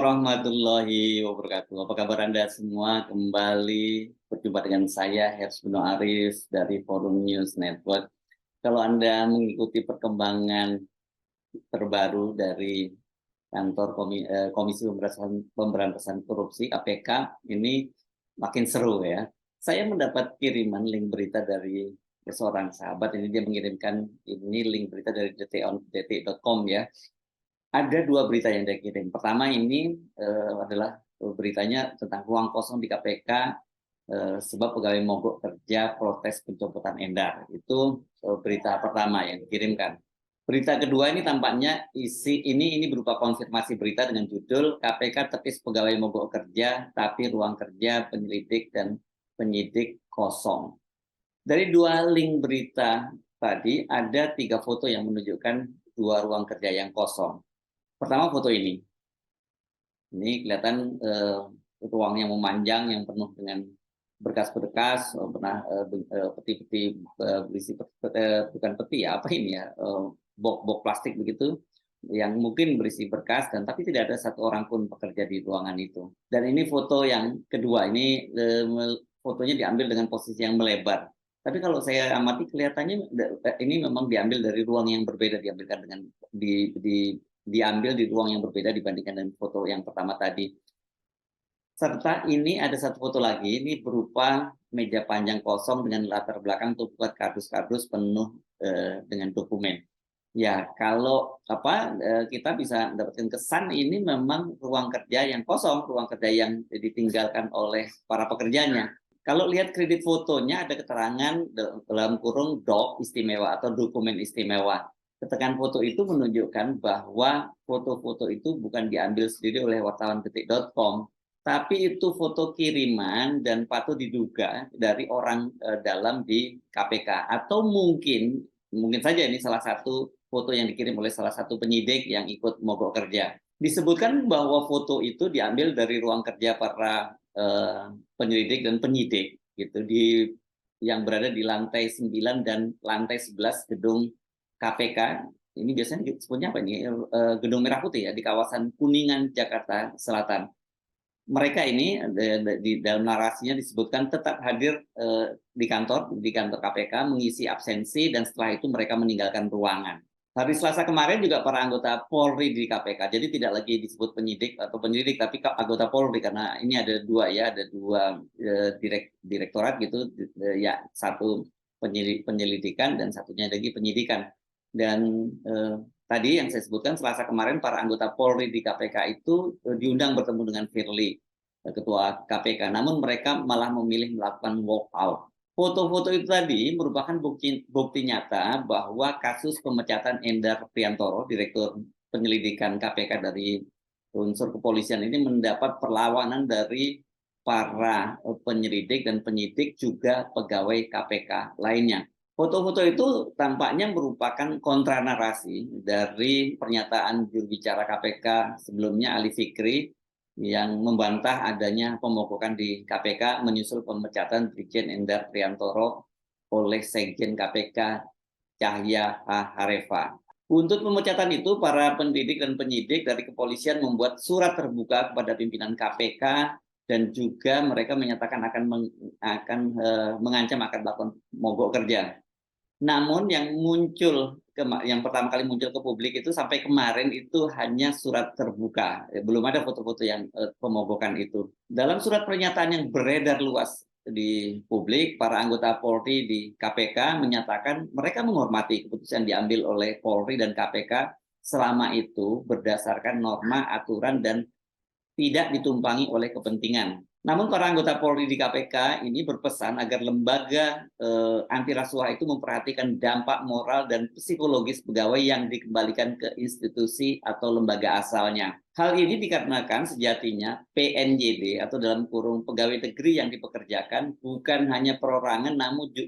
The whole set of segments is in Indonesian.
warahmatullahi wabarakatuh. Apa kabar Anda semua? Kembali berjumpa dengan saya, Hersbino Arif dari Forum News Network. Kalau Anda mengikuti perkembangan terbaru dari kantor Komisi Pemberantasan Korupsi (KPK), ini makin seru ya. Saya mendapat kiriman link berita dari seorang sahabat. Ini dia mengirimkan ini link berita dari detik.com ya. Ada dua berita yang dia kirim. Pertama ini adalah beritanya tentang ruang kosong di KPK sebab pegawai mogok kerja protes pencopotan Endar. Itu berita pertama yang dikirimkan. Berita kedua ini tampaknya ini berupa konfirmasi berita dengan judul KPK tepis pegawai mogok kerja tapi ruang kerja penyelidik dan penyidik kosong. Dari dua link berita tadi ada 3 foto yang menunjukkan 2 ruang kerja yang kosong. Pertama foto ini kelihatan ruang yang memanjang yang penuh dengan berkas-berkas, peti-peti berisi bukan peti ya, apa ini ya, box plastik begitu yang mungkin berisi berkas dan tapi tidak ada satu orang pun pekerja di ruangan itu. Dan ini foto yang kedua, ini fotonya diambil dengan posisi yang melebar. Tapi kalau saya amati kelihatannya ini memang diambil dari ruang yang berbeda, diambilkan dengan diambil di ruang yang berbeda dibandingkan dengan foto yang pertama tadi. Serta ini ada satu foto lagi, ini berupa meja panjang kosong dengan latar belakang tumpukan kardus-kardus penuh dengan dokumen. Ya, kalau kita bisa mendapatkan kesan ini memang ruang kerja yang kosong, ruang kerja yang ditinggalkan oleh para pekerjanya. Kalau lihat kredit fotonya ada keterangan dalam kurung doc istimewa atau dokumen istimewa. Keterangan foto itu menunjukkan bahwa foto-foto itu bukan diambil sendiri oleh wartawan detik.com, tapi itu foto kiriman dan patut diduga dari orang dalam di KPK. Atau mungkin saja ini salah satu foto yang dikirim oleh salah satu penyidik yang ikut mogok kerja. Disebutkan bahwa foto itu diambil dari ruang kerja para penyelidik dan penyidik gitu yang berada di lantai 9 dan lantai 11 gedung KPK. Ini biasanya disebutnya apa ini? Gedung Merah Putih ya, di kawasan Kuningan, Jakarta Selatan. Mereka ini di dalam narasinya disebutkan tetap hadir di kantor KPK mengisi absensi dan setelah itu mereka meninggalkan ruangan. Hari Selasa kemarin juga para anggota Polri di KPK, jadi tidak lagi disebut penyidik atau penyelidik tapi anggota Polri karena ini ada dua direktorat gitu ya, satu penyelidikan dan satunya lagi penyidikan. Dan tadi yang saya sebutkan Selasa kemarin para anggota Polri di KPK itu diundang bertemu dengan Firly, ketua KPK, namun mereka malah memilih melakukan walkout. Foto-foto itu tadi merupakan bukti nyata bahwa kasus pemecatan Endar Priantoro, Direktur Penyelidikan KPK dari unsur kepolisian ini mendapat perlawanan dari para penyelidik dan penyidik juga pegawai KPK lainnya. Foto-foto itu tampaknya merupakan kontra narasi dari pernyataan juru bicara KPK sebelumnya Ali Fikri yang membantah adanya pemogokan di KPK menyusul pemecatan Brigjen Endar Priantoro oleh Sekjen KPK Cahya Harefa. Untuk pemecatan itu, para pendidik dan penyidik dari kepolisian membuat surat terbuka kepada pimpinan KPK dan juga mereka menyatakan akan mengancam akan melakukan mogok kerja. Namun yang pertama kali muncul ke publik itu sampai kemarin itu hanya surat terbuka, belum ada foto-foto yang pemogokan itu. Dalam surat pernyataan yang beredar luas di publik, para anggota Polri di KPK menyatakan mereka menghormati keputusan diambil oleh Polri dan KPK selama itu berdasarkan norma, aturan, dan tidak ditumpangi oleh kepentingan. Namun para anggota Polri di KPK ini berpesan agar lembaga anti rasuah itu memperhatikan dampak moral dan psikologis pegawai yang dikembalikan ke institusi atau lembaga asalnya. Hal ini dikarenakan sejatinya PNJD atau dalam kurung pegawai negeri yang dipekerjakan bukan hanya perorangan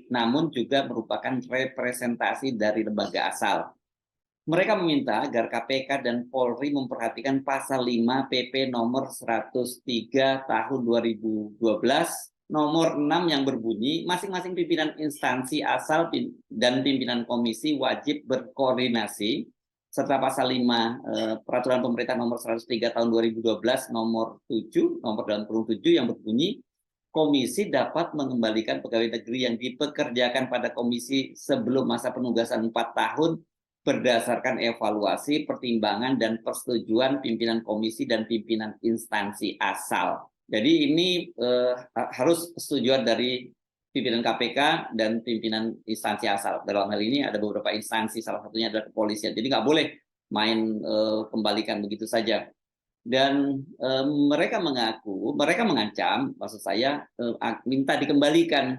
namun juga merupakan representasi dari lembaga asal. Mereka meminta agar KPK dan Polri memperhatikan pasal 5 PP nomor 103 tahun 2012 nomor 6 yang berbunyi masing-masing pimpinan instansi asal dan pimpinan komisi wajib berkoordinasi serta pasal 5 Peraturan Pemerintah nomor 103 tahun 2012 nomor dalam kurung 7 yang berbunyi komisi dapat mengembalikan pegawai negeri yang dipekerjakan pada komisi sebelum masa penugasan 4 tahun berdasarkan evaluasi, pertimbangan, dan persetujuan pimpinan komisi dan pimpinan instansi asal. Jadi ini harus persetujuan dari pimpinan KPK dan pimpinan instansi asal. Dalam hal ini ada beberapa instansi, salah satunya adalah kepolisian. Jadi nggak boleh main kembalikan begitu saja. Dan mereka mengancam, maksud saya, minta dikembalikan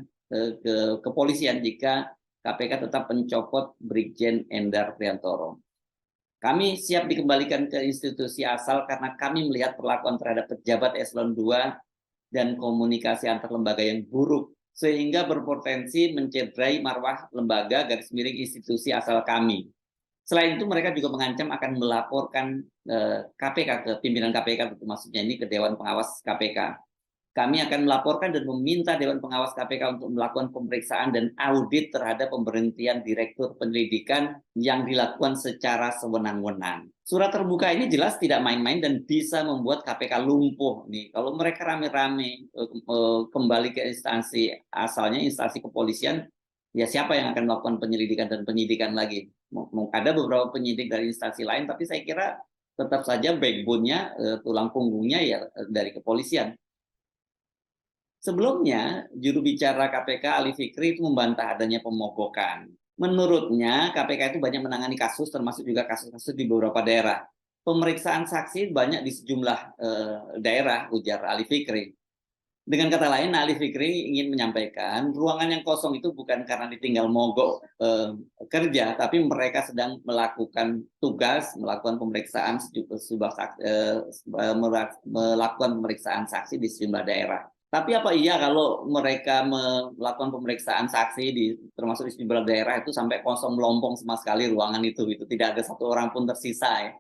ke kepolisian jika KPK tetap mencopot Brigjen Endar Priantoro. Kami siap dikembalikan ke institusi asal karena kami melihat perlakuan terhadap pejabat eselon 2 dan komunikasi antar lembaga yang buruk, sehingga berpotensi mencederai marwah lembaga / institusi asal kami. Selain itu mereka juga mengancam akan melaporkan KPK ke pimpinan KPK, maksudnya ini ke Dewan Pengawas KPK. Kami akan melaporkan dan meminta Dewan Pengawas KPK untuk melakukan pemeriksaan dan audit terhadap pemberhentian Direktur Penyelidikan yang dilakukan secara sewenang-wenang. Surat terbuka ini jelas tidak main-main dan bisa membuat KPK lumpuh. Nih, kalau mereka rame-rame kembali ke instansi asalnya, instansi kepolisian, ya siapa yang akan melakukan penyelidikan dan penyidikan lagi? Ada beberapa penyidik dari instansi lain, tapi saya kira tetap saja backbone-nya, tulang punggungnya ya dari kepolisian. Sebelumnya, juru bicara KPK Ali Fikri itu membantah adanya pemogokan. Menurutnya, KPK itu banyak menangani kasus, termasuk juga kasus-kasus di beberapa daerah. Pemeriksaan saksi banyak di sejumlah daerah, ujar Ali Fikri. Dengan kata lain, Ali Fikri ingin menyampaikan ruangan yang kosong itu bukan karena ditinggal mogok kerja, tapi mereka sedang melakukan tugas, melakukan pemeriksaan melakukan pemeriksaan saksi di sejumlah daerah. Tapi apa iya kalau mereka melakukan pemeriksaan saksi termasuk di sejumlah daerah itu sampai kosong melompong sama sekali ruangan itu tidak ada satu orang pun tersisa ya.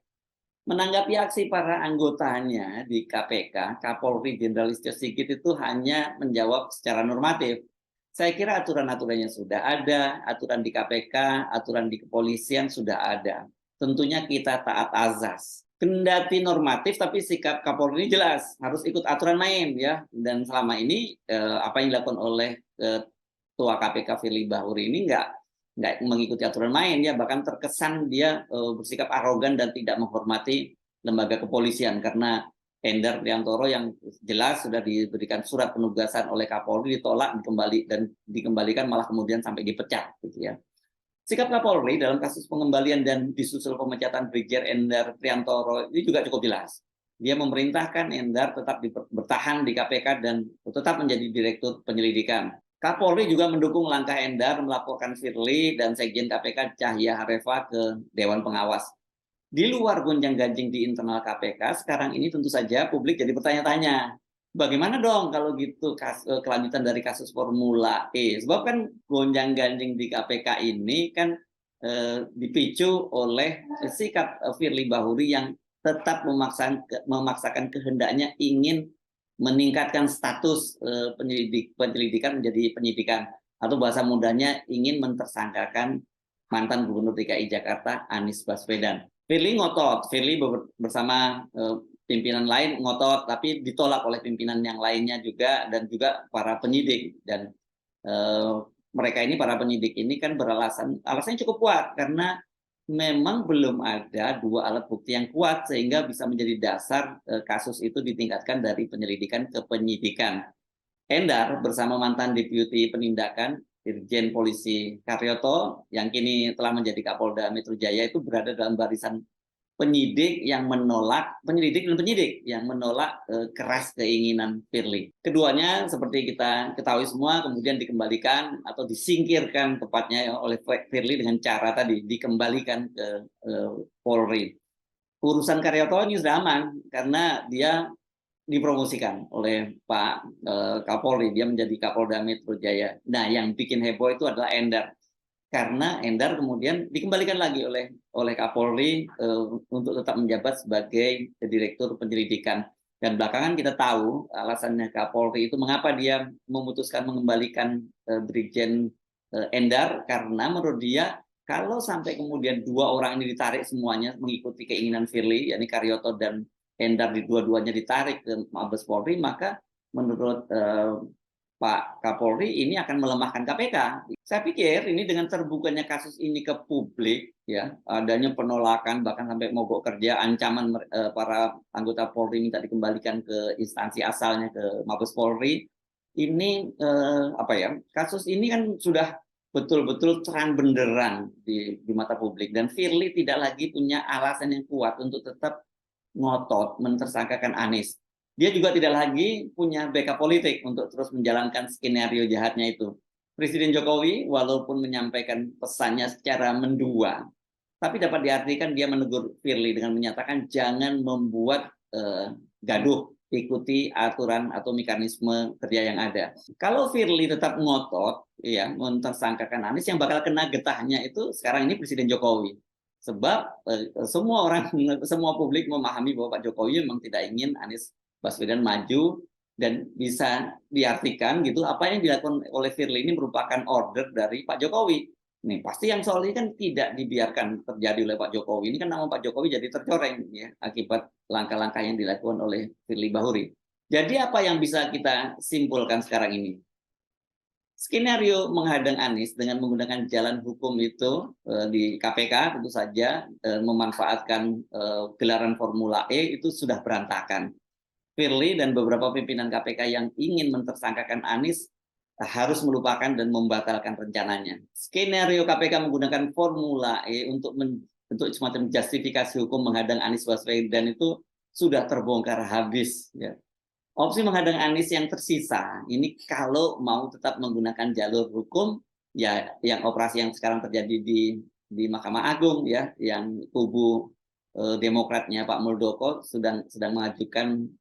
Menanggapi aksi para anggotanya di KPK, Kapolri Jenderal Listio Sigit itu hanya menjawab secara normatif. Saya kira aturan-aturannya sudah ada, aturan di KPK, aturan di kepolisian sudah ada. Tentunya kita taat azas. Kendati normatif, tapi sikap Kapolri ini jelas, harus ikut aturan main ya. Dan selama ini apa yang dilakukan oleh Ketua KPK Firly Bahuri ini nggak mengikuti aturan main ya, bahkan terkesan dia bersikap arogan dan tidak menghormati lembaga kepolisian karena Endar Priantoro yang jelas sudah diberikan surat penugasan oleh Kapolri ditolak dikembalikan malah kemudian sampai dipecat gitu ya. Sikap Kapolri dalam kasus pengembalian dan disusul pemecatan Brigjen Endar Priantoro ini juga cukup jelas. Dia memerintahkan Endar tetap bertahan di KPK dan tetap menjadi Direktur Penyelidikan. Kapolri juga mendukung langkah Endar melaporkan Firly dan Sekjen KPK Cahya Harefa ke Dewan Pengawas. Di luar gonjang-ganjing di internal KPK, sekarang ini tentu saja publik jadi bertanya-tanya, bagaimana dong kalau gitu kelanjutan dari kasus Formula E? Sebab kan gonjang-ganjing di KPK ini kan dipicu oleh sikap Firly Bahuri yang tetap memaksakan kehendaknya ingin meningkatkan status penyelidikan menjadi penyidikan, atau bahasa mudanya ingin mentersangkakan mantan Gubernur DKI Jakarta Anies Baswedan. Firly ngotot, Firly bersama pimpinan lain ngotot, tapi ditolak oleh pimpinan yang lainnya juga dan juga para penyidik. Dan mereka ini, para penyidik ini kan alasannya cukup kuat karena memang belum ada dua alat bukti yang kuat sehingga bisa menjadi dasar kasus itu ditingkatkan dari penyelidikan ke penyidikan. Endar bersama mantan Deputi Penindakan Irjen Polisi Karyoto yang kini telah menjadi Kapolda Metro Jaya itu berada dalam barisan penyelidik yang menolak keras keinginan Firly. Keduanya seperti kita ketahui semua kemudian dikembalikan atau disingkirkan tepatnya oleh Firly dengan cara tadi dikembalikan ke Polri. Urusan Karyoto ini sudah aman karena dia dipromosikan oleh Pak Kapolri, dia menjadi Kapolda Metro Jaya. Nah, yang bikin heboh itu adalah Endar. Karena Endar kemudian dikembalikan lagi oleh Kapolri untuk tetap menjabat sebagai Direktur Penyelidikan. Dan belakangan kita tahu alasannya Kapolri itu mengapa dia memutuskan mengembalikan Brigjen Endar, karena menurut dia Kalau sampai kemudian 2 orang ini ditarik semuanya mengikuti keinginan Firly, yakni Karyoto dan Endar, di dua-duanya ditarik ke Mabes Polri, maka menurut Pak Kapolri ini akan melemahkan KPK. Saya pikir ini dengan terbukanya kasus ini ke publik, ya, adanya penolakan bahkan sampai mogok kerja, ancaman para anggota Polri minta dikembalikan ke instansi asalnya, ke Mabes Polri. Ini apa ya? Kasus ini kan sudah betul-betul terang benderang di mata publik, dan Firly tidak lagi punya alasan yang kuat untuk tetap ngotot mentersangkakan Anies. Dia juga tidak lagi punya backup politik untuk terus menjalankan skenario jahatnya itu. Presiden Jokowi walaupun menyampaikan pesannya secara mendua, tapi dapat diartikan dia menegur Firly dengan menyatakan jangan membuat gaduh, ikuti aturan atau mekanisme kerja yang ada. Kalau Firly tetap ngotot, ya, mentersangkakan Anies, yang bakal kena getahnya itu sekarang ini Presiden Jokowi. Sebab semua orang, semua publik memahami bahwa Pak Jokowi memang tidak ingin Anies Baswedan maju, dan bisa diartikan gitu apa yang dilakukan oleh Firly ini merupakan order dari Pak Jokowi. Nih pasti yang soal ini kan tidak dibiarkan terjadi oleh Pak Jokowi. Ini kan nama Pak Jokowi jadi tercoreng, ya, akibat langkah-langkah yang dilakukan oleh Firly Bahuri. Jadi apa yang bisa kita simpulkan sekarang ini? Skenario menghadang Anies dengan menggunakan jalan hukum itu di KPK tentu saja memanfaatkan gelaran Formula E itu sudah berantakan. Firly dan beberapa pimpinan KPK yang ingin mentersangkakan Anies harus melupakan dan membatalkan rencananya. Skenario KPK menggunakan Formula E untuk semacam justifikasi hukum menghadang Anies Baswedan itu sudah terbongkar habis, ya. Opsi menghadang Anies yang tersisa ini kalau mau tetap menggunakan jalur hukum, ya, yang operasi yang sekarang terjadi di Mahkamah Agung, ya, yang kubu Demokratnya Pak Muldoko sedang mengajukan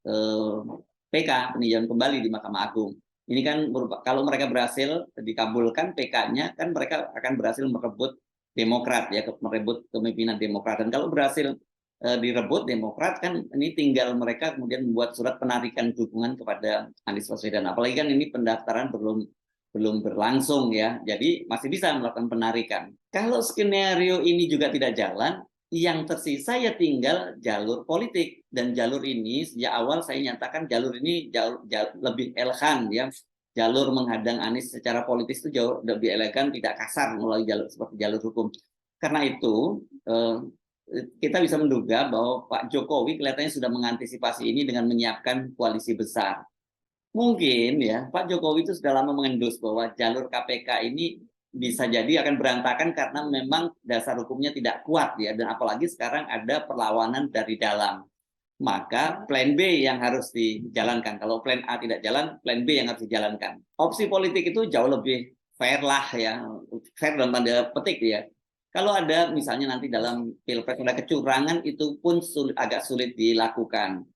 PK, peninjauan kembali di Mahkamah Agung. Ini kan kalau mereka berhasil dikabulkan PK-nya, kan mereka akan berhasil merebut Demokrat, ya, merebut kepemimpinan Demokrat. Dan kalau berhasil direbut Demokrat, kan ini tinggal mereka kemudian membuat surat penarikan dukungan kepada Anies Baswedan. Apalagi kan ini pendaftaran belum berlangsung, ya, jadi masih bisa melakukan penarikan. Kalau skenario ini juga tidak jalan, yang tersisa ya tinggal jalur politik, dan jalur ini sejak awal saya nyatakan jalur ini jauh lebih elegan, ya. Jalur menghadang Anies secara politis itu jauh lebih elegan, tidak kasar melalui jalur seperti jalur hukum. Karena itu kita bisa menduga bahwa Pak Jokowi kelihatannya sudah mengantisipasi ini dengan menyiapkan koalisi besar. Mungkin, ya, Pak Jokowi itu sudah lama mengendus bahwa jalur KPK ini bisa jadi akan berantakan karena memang dasar hukumnya tidak kuat, ya, dan apalagi sekarang ada perlawanan dari dalam. Maka plan B yang harus dijalankan. Kalau plan A tidak jalan, plan B yang harus dijalankan. Opsi politik itu jauh lebih fair lah, ya, fair dalam tanda petik, ya. Kalau ada misalnya nanti dalam pilpres ada kecurangan, itu pun agak sulit dilakukan.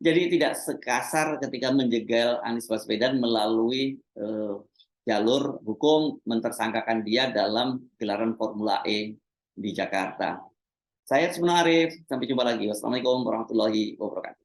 Jadi tidak sekasar ketika menjegal Anies Baswedan melalui jalur hukum mentersangkakan dia dalam gelaran Formula E di Jakarta. Saya Arif, sampai jumpa lagi. Wassalamualaikum warahmatullahi wabarakatuh.